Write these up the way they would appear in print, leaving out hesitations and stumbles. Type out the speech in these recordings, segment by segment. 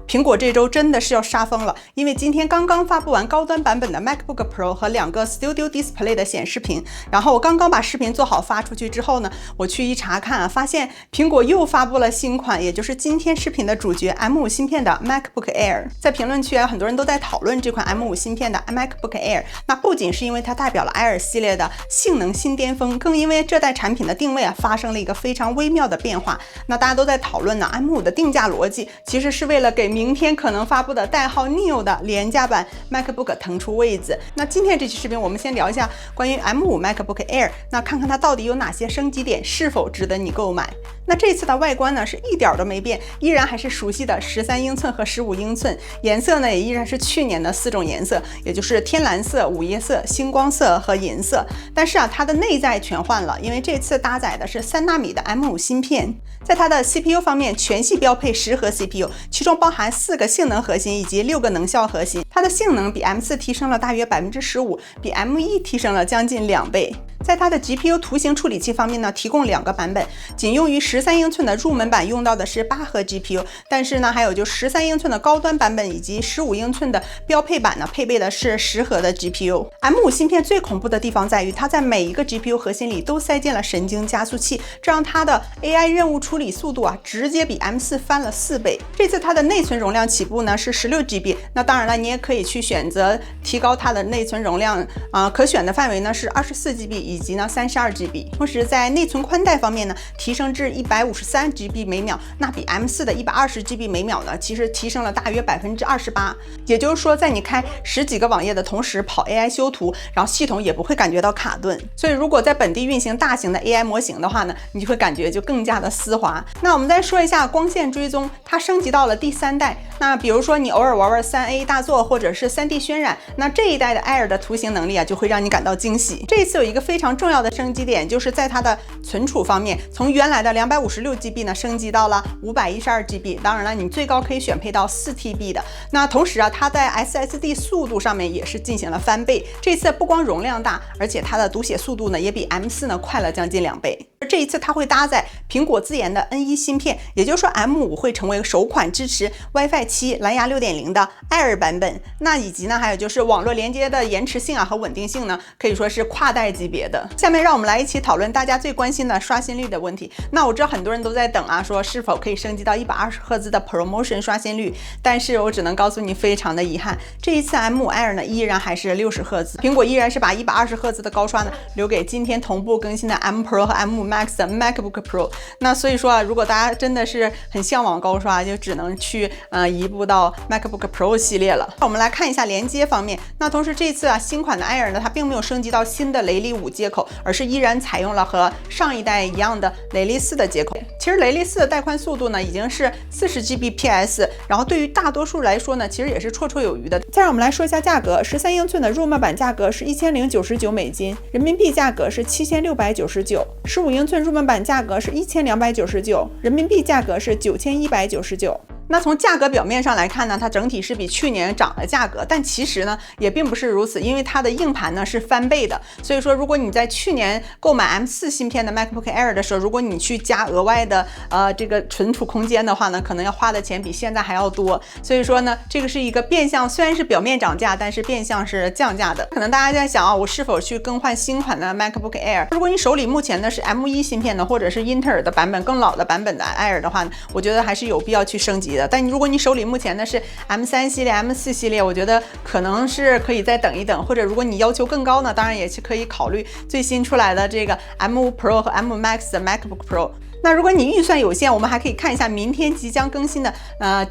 蘋果這周真的是要殺瘋了，因為今天剛剛發布完高端版本的 MacBook Pro 和2個 Studio Display 的顯示屏，然後我剛剛把視頻做好發出去之後呢，我去一查看啊，發現蘋果又發布了新款，也就是今天視頻的主角 M5 芯片的 MacBook Air。在評論區啊，很多人都在討論這款 M5 芯片的 MacBook Air， 那不僅是因為它代表了 Air 系列的性能新巔峰，更因為這代產品的定位啊發生了一個非常微妙的變化。那大家都在討論呢 ，M5 的定價邏輯其實是為了給明天可能發布的代號 Neo 的廉價版 MacBook 騰出位子。那今天這期視頻我們先聊一下關於 M5 MacBook Air， 那看看它到底有哪些升級點，是否值得你購買。那這次的外觀呢是一點都沒變，依然還是熟悉的13英寸和15英寸，顏色呢也依然是去年的4種顏色，也就是天藍色、午夜色、星光色和銀色。但是啊，它的內在全換了，因為這次搭載的是3纳米的 M5 芯片。在它的 CPU 方面，全系標配10核 CPU， 其中包含4個性能核心以及6個能效核心。它的性能比 M4 提升了大約 15%， 比 M1 提升了将近2倍。在它的 GPU 图形處理器方面呢，提供2個版本，仅用于13英寸的入门版用到的是8核 GPU， 但是呢，還有就13英寸的高端版本以及15英寸的標配版呢，配備的是10核的 GPU。M5 芯片最恐怖的地方在於，它在每一個 GPU 核心裡都塞進了神經加速器，這讓它的 AI 任務處理速度啊，直接比 M4 翻了4倍。這次它的內存容量起步呢是16GB， 那當然了，你也可以去選擇提高它的內存容量可選的範圍呢是24GB。以及呢32GB， 同時在内存寬帶方面呢，提升至153GB 每秒，那比 M4 的120GB 每秒呢，其實提升了大約28%。也就是說，在你開10幾個網頁的同時跑 AI 修圖，然後系統也不會感覺到卡頓。所以如果在本地運行大型的 AI 模型的話呢，你就會感覺就更加的絲滑。那我們再說一下光線追蹤，它升級到了第3代。那比如說你偶爾玩 3A 大作或者是 3D 渲染，那這一代的 Air 的圖形能力啊，就會讓你感到驚喜。這一次有一個非常重要的升級點，就是在它的存儲方面，從原來的256GB 呢升級到了512GB。当然了，你最高可以選配到4TB 的。那同時啊，它在 SSD 速度上面也是進行了翻倍。這次不光容量大，而且它的读写速度呢也比 M4 呢快了将近2倍。这一次它會搭載蘋果自研的 N1 芯片，也就是說 M5 會成為首款支持 WiFi 7、藍牙 6.0 的 Air 版本。那以及呢，還有就是網絡連接的延遲性啊和穩定性呢，可以說是跨代級別的。下面讓我們來一起討論大家最關心的刷新率的問題。那我知道很多人都在等啊，說是否可以升級到120赫茲的 ProMotion 刷新率，但是我只能告訴你，非常的遺憾，這一次 M5 Air 呢依然還是60赫茲，蘋果依然是把120赫茲的高刷呢留給今天同步更新的 M Pro 和 M5 Max 的 MacBook Pro。那所以說啊，如果大家真的是很向往高刷，就只能去移步到 MacBook Pro 系列了。那我们來看一下連接方面，那同時這次啊新款的 Air 呢，它並沒有升級到新的雷利5接口，而是依然採用了和上一代一樣的雷利4的接口。其實雷利4的帶寬速度呢已經是40Gbps， 然後對於大多數來說呢，其實也是綽綽有餘的。再讓我們來說一下價格，13英寸的入門版價格是1099美金，人民幣價格是7699； 15英寸入門版價格是1299，人民幣價格是9199。那從價格表面上來看呢，它整體是比去年漲了價格，但其實呢也並不是如此，因為它的硬盤呢是翻倍的。所以說，如果你在去年購買 M4 芯片的 MacBook Air 的時候，如果你去加額外的這個存儲空間的話呢，可能要花的錢比現在還要多。所以說呢，這個是一個變相，雖然是表面漲價，但是變相是降價的。可能大家在想啊，我是否去更換新款的 MacBook Air？ 如果你手裡目前呢是 M1 芯片的，或者是英特爾的版本更老的版本的 Air 的話呢，我覺得還是有必要去升級的。但如果你手裡目前的是 M3 系列、M4 系列，我覺得可能是可以再等一等，或者如果你要求更高呢，當然也是可以考慮最新出來的這個 M5 Pro 和 M5 Max 的 MacBook Pro。那如果你預算有限，我們還可以看一下明天即將更新的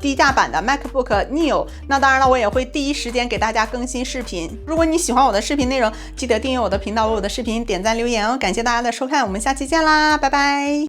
低價版的 MacBook Neo。那當然了，我也會第一時間給大家更新視頻。如果你喜歡我的視頻內容，記得訂閱我的頻道，為我的視頻點讚留言哦。感謝大家的收看，我們下期見啦，拜拜。